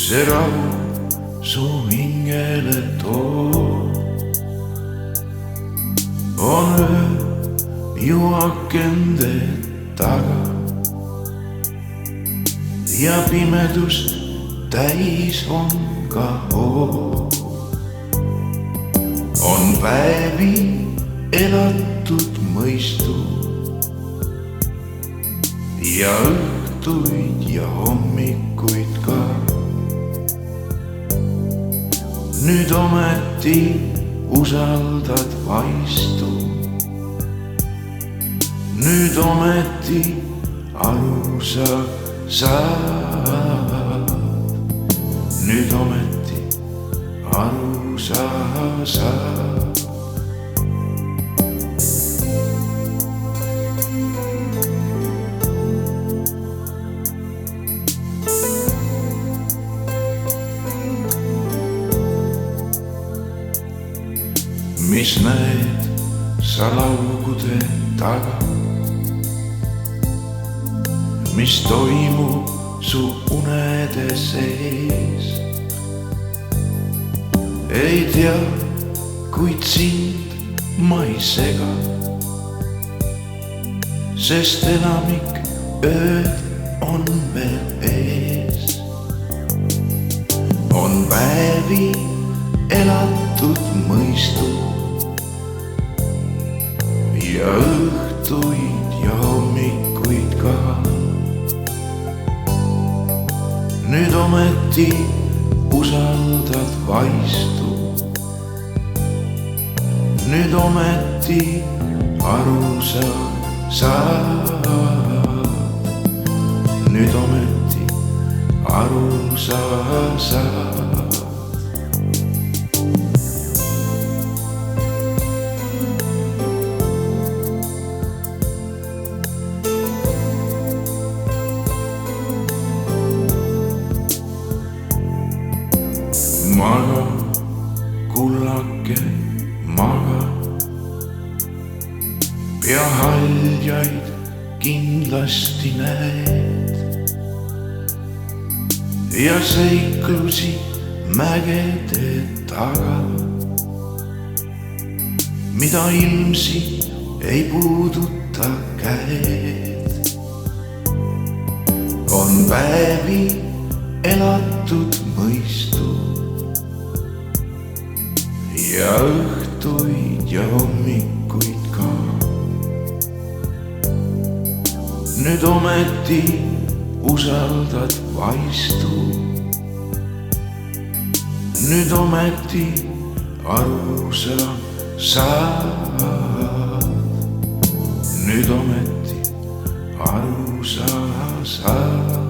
see rahu su hingele toob, on öö ju akende taga ja pimedust täis on ka hoov. On päevi elatud mõistu ja õhtuid ja hommikuid ka. Nüüd ometi usaldad vaistu, nüüd ometi aru sa saad, nüüd ometi aru sa saad. Mis näed sa laugude taga, mis toimub su unede sees? Ei tea, kuid sind ma ei sega, sest enamik ööd on veel ees. On päevi elatud mõistu ja õhtuid ja hommikuid ka. Nüüd ometi usaldad vaistu, nüüd ometi aru sa saad, nüüd ometi aru sa saad. Maga, kullake, maga, pea haljaid kindlasti näed ja seiklusi mägede taga, mida ilmsi ei puuduta käed. On päevi elatud mõistu ja õhtuid ja hommikuid ka. Nüüd ometi usaldad vaistu, nüüd ometi aru sa saad, nüüd ometi aru sa saad.